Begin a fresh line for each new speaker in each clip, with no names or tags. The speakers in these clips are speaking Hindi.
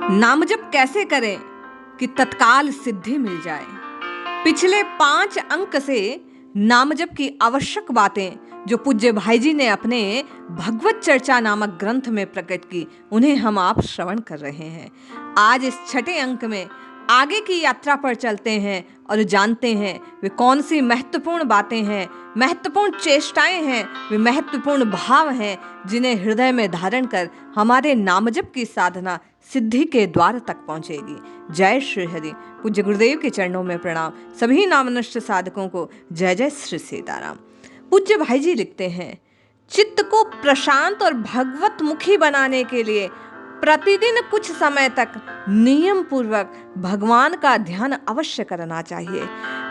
नाम जप कैसे करें कि तत्काल सिद्धि मिल जाए। पिछले 5 अंक से नाम जप की आवश्यक बातें जो पूज्य भाई जी ने अपने भगवत चर्चा नामक ग्रंथ में प्रकट की, उन्हें हम आप श्रवण कर रहे हैं। आज इस 6ठे अंक में आगे की यात्रा पर चलते हैं और जानते हैं वे कौन सी महत्वपूर्ण बातें हैं, महत्वपूर्ण चेष्टाएं हैं, वे महत्वपूर्ण भाव हैं जिन्हें हृदय में धारण कर हमारे नाम जप की साधना सिद्धि के द्वार तक पहुंचेगी। जय श्री हरि। पूज्य गुरुदेव के चरणों में प्रणाम। सभी नामनिष्ठ साधकों को जय जय श्री सीताराम। पूज्य भाई जी लिखते हैं, चित्त को प्रशांत और भगवत मुखी बनाने के लिए प्रतिदिन कुछ समय तक नियम पूर्वक भगवान का ध्यान अवश्य करना चाहिए।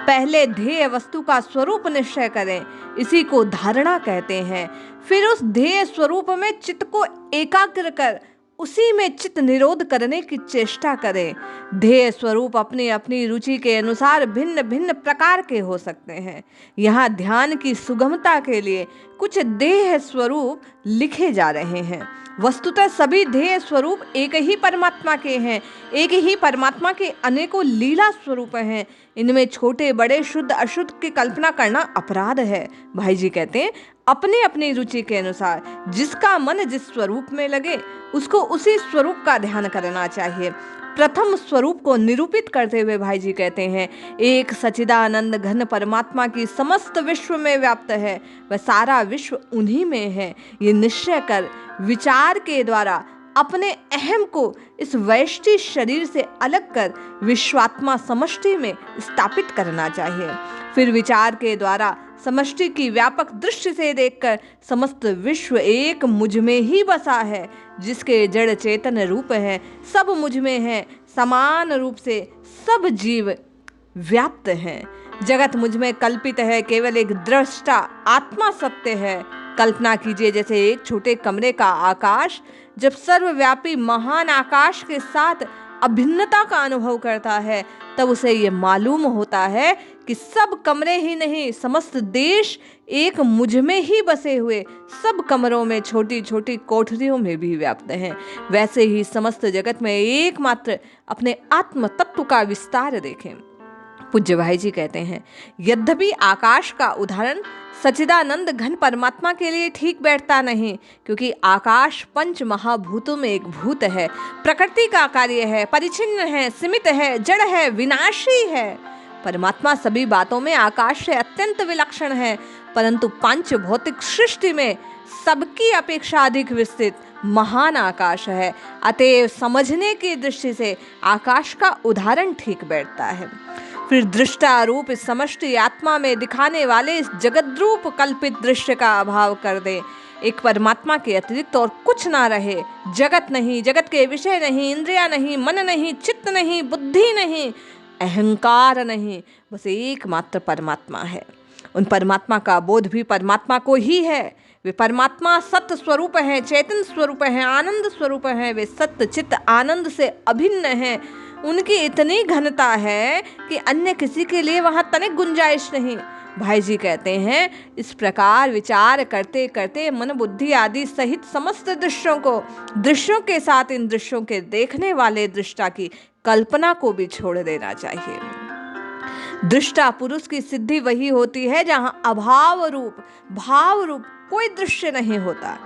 पहले ध्येय वस्तु का स्वरूप निश्चय करें, इसी को धारणा कहते हैं। फिर उस ध्येय स्वरूप में चित्त को एकाग्र कर उसी में चित्त निरोध करने की चेष्टा करें। ध्येय स्वरूप अपनी अपनी रुचि के अनुसार भिन्न भिन्न प्रकार के हो सकते हैं। यहाँ ध्यान की सुगमता के लिए कुछ ध्येय स्वरूप लिखे जा रहे हैं। वस्तुतः सभी ध्येय स्वरूप एक ही परमात्मा के हैं। एक ही परमात्मा के अनेकों लीला स्वरूप हैं। इनमें छोटे बड़े शुद्ध अशुद्ध की कल्पना करना अपराध है। भाई जी कहते हैं, अपनी अपनी रुचि के अनुसार जिसका मन जिस स्वरूप में लगे उसको उसी स्वरूप का ध्यान करना चाहिए। प्रथम स्वरूप को निरूपित करते हुए भाई जी कहते हैं, एक सच्चिदानंद घन परमात्मा की समस्त विश्व में व्याप्त है, वह सारा विश्व उन्हीं में है। ये निश्चय कर विचार के द्वारा अपने अहम को इस वैष्टि शरीर से अलग कर विश्वात्मा समष्टि में स्थापित करना चाहिए। फिर विचार के द्वारा समष्टि की व्यापक दृष्टि से देखकर समस्त विश्व एक मुझ में ही बसा है, जिसके जड़ चेतन रूप है, सब मुझ में है, समान रूप से सब जीव व्याप्त हैं। जगत मुझ में कल्पित है, केवल एक दृष्टा आत्मा सत्य है। कल्पना कीजिए, जैसे एक छोटे कमरे का आकाश जब सर्वव्यापी महान आकाश के साथ अभिन्नता का अनुभव करता है, तब उसे ये मालूम होता है कि सब कमरे ही नहीं, समस्त देश एक मुझ में ही बसे हुए सब कमरों में छोटी छोटी कोठरियों में भी व्याप्त हैं। वैसे ही समस्त जगत में एकमात्र अपने आत्म तत्व का विस्तार देखें। पूज्य भाई जी कहते हैं, यद्यपि आकाश का उदाहरण सच्चिदानंद घन परमात्मा के लिए ठीक बैठता नहीं, क्योंकि आकाश पंच महाभूतों में एक भूत है, प्रकृति का कार्य है, परिच्छिन्न है, सीमित है, जड़ है, विनाशी है। परमात्मा सभी बातों में आकाश से अत्यंत विलक्षण है, परंतु पंच भौतिक सृष्टि में सबकी अपेक्षा अधिक विस्तृत महान आकाश है। अतएव समझने की दृष्टि से आकाश का उदाहरण ठीक बैठता है। फिर दृष्टा रूप इस समष्टि आत्मा में दिखाने वाले इस जगत रूप कल्पित दृश्य का अभाव कर दे। एक परमात्मा के अतिरिक्त और कुछ ना रहे। जगत नहीं, जगत के विषय नहीं, इंद्रिया नहीं, मन नहीं, चित्त नहीं, बुद्धि नहीं, अहंकार नहीं, बस एकमात्र परमात्मा है। उन परमात्मा का बोध भी परमात्मा को ही है। वे परमात्मा सत्य स्वरूप हैं, चैतन्य स्वरूप हैं, आनंद स्वरूप हैं। वे सत्य चित्त आनंद से अभिन्न हैं। उनकी इतनी घनता है कि अन्य किसी के लिए वहां तनिक गुंजाइश नहीं। भाई जी कहते हैं, इस प्रकार विचार करते करते मन बुद्धि आदि सहित समस्त दृश्यों के साथ इन दृश्यों के देखने वाले दृष्टा की कल्पना को भी छोड़ देना चाहिए। दृष्टा पुरुष की सिद्धि वही होती है जहां अभाव रूप भाव रूप कोई दृश्य नहीं होता।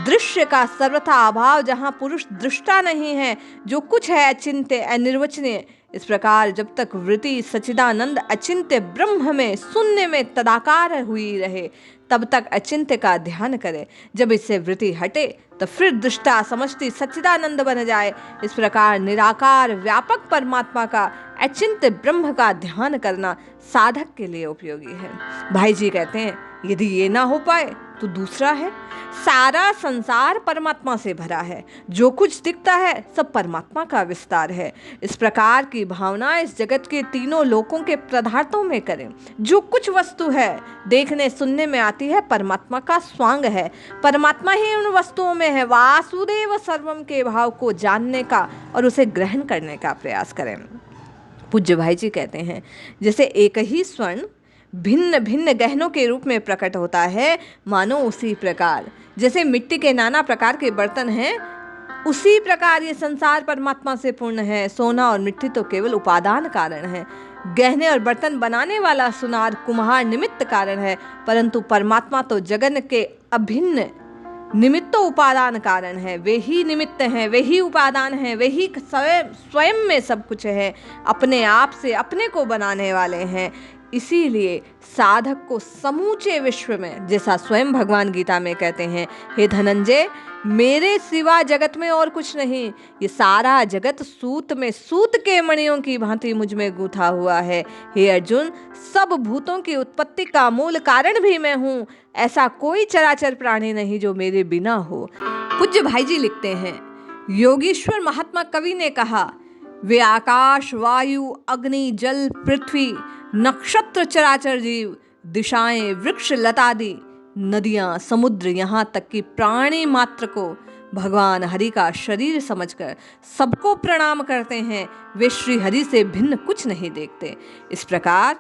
दृश्य का सर्वथा अभाव जहां पुरुष दृष्टा नहीं है, जो कुछ है अचिंत्य अनिर्वचनीय। इस प्रकार जब तक वृत्ति सच्चिदानंद अचिंत्य ब्रह्म में शून्य में तदाकार हुई रहे, तब तक अचिंत्य का ध्यान करे। जब इससे वृत्ति हटे तो फिर दृष्टा समष्टि सच्चिदानंद बन जाए। इस प्रकार निराकार व्यापक परमात्मा का अचिंत्य ब्रह्म का ध्यान करना साधक के लिए उपयोगी है। भाई जी कहते हैं, यदि ये ना हो पाए तो दूसरा है। सारा संसार परमात्मा से भरा है, जो कुछ दिखता है सब परमात्मा का विस्तार है। इस प्रकार की भावना इस जगत के तीनों लोकों के पदार्थों में करें। जो कुछ वस्तु है देखने सुनने में आती है, परमात्मा का स्वांग है। परमात्मा ही उन वस्तुओं में है। वासुदेव सर्वम के भाव को जानने का और उसे ग्रहण करने का प्रयास करें। पूज्य भाई जी कहते हैं, जैसे एक ही स्वर्ण भिन्न भिन्न गहनों के रूप में प्रकट होता है, मानो उसी प्रकार जैसे मिट्टी के नाना प्रकार के बर्तन हैं, उसी प्रकार ये संसार परमात्मा से पूर्ण है। सोना और मिट्टी तो केवल उपादान कारण है। गहने और बर्तन बनाने वाला सुनार कुम्हार निमित्त कारण है, परंतु परमात्मा तो जगन के अभिन्न निमित्त उपादान कारण है। वे ही निमित्त हैं, वे ही उपादान हैं, वे ही स्वयं में सब कुछ है, अपने आप से अपने को बनाने वाले हैं। इसीलिए साधक को समूचे विश्व में, जैसा स्वयं भगवान गीता में कहते हैं, हे धनंजय, मेरे सिवा जगत में और कुछ नहीं। ये सारा जगत सूत में सूत के मणियों की भांति मुझ में गूंथा हुआ है। हे अर्जुन, सब भूतों की उत्पत्ति का मूल कारण भी मैं हूँ। ऐसा कोई चराचर प्राणी नहीं जो मेरे बिना हो। पूज्य भाई जी लिखते हैं, योगीश्वर महात्मा कवि ने कहा, वे आकाश, वायु, अग्नि, जल, पृथ्वी, नक्षत्र, चराचर जीव, दिशाएं, वृक्ष, लतादि, नदियां, समुद्र, यहाँ तक कि प्राणी मात्र को भगवान हरि का शरीर समझकर सबको प्रणाम करते हैं। वे श्री हरि से भिन्न कुछ नहीं देखते। इस प्रकार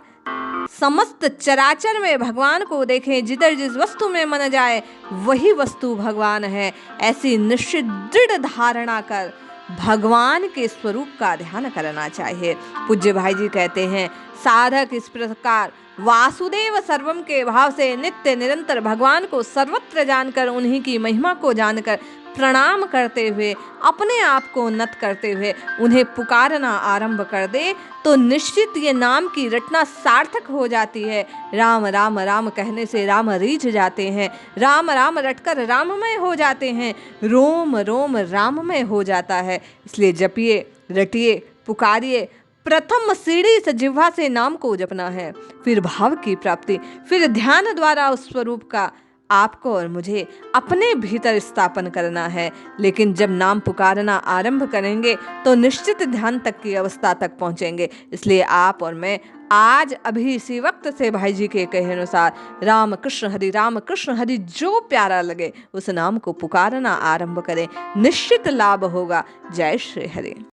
समस्त चराचर में भगवान को देखें। जिधर जिस वस्तु में मन जाए वही वस्तु भगवान है। ऐसी निश्चित दृढ़ धारणा कर भगवान के स्वरूप का ध्यान करना चाहिए। पूज्य भाई जी कहते हैं, साधक इस प्रकार वासुदेव सर्वम के भाव से नित्य निरंतर भगवान को सर्वत्र जानकर, उन्हीं की महिमा को जानकर प्रणाम करते हुए, अपने आप को नत करते हुए उन्हें पुकारना आरंभ कर दे तो निश्चित ये नाम की रटना सार्थक हो जाती है। राम राम राम कहने से राम रीझ जाते हैं, राम राम रटकर राममय हो जाते हैं, रोम रोम राममय हो जाता है। इसलिए जपिए, रटिए, पुकारिए। प्रथम सीढ़ी से जिह्वा से नाम को जपना है, फिर भाव की प्राप्ति, फिर ध्यान द्वारा उस स्वरूप का आपको और मुझे अपने भीतर स्थापन करना है। लेकिन जब नाम पुकारना आरंभ करेंगे तो निश्चित ध्यान तक की अवस्था तक पहुंचेंगे। इसलिए आप और मैं आज अभी इसी वक्त से भाई जी के कहे अनुसार राम कृष्ण हरि जो प्यारा लगे उस नाम को पुकारना आरंभ करें। निश्चित लाभ होगा। जय श्री हरि।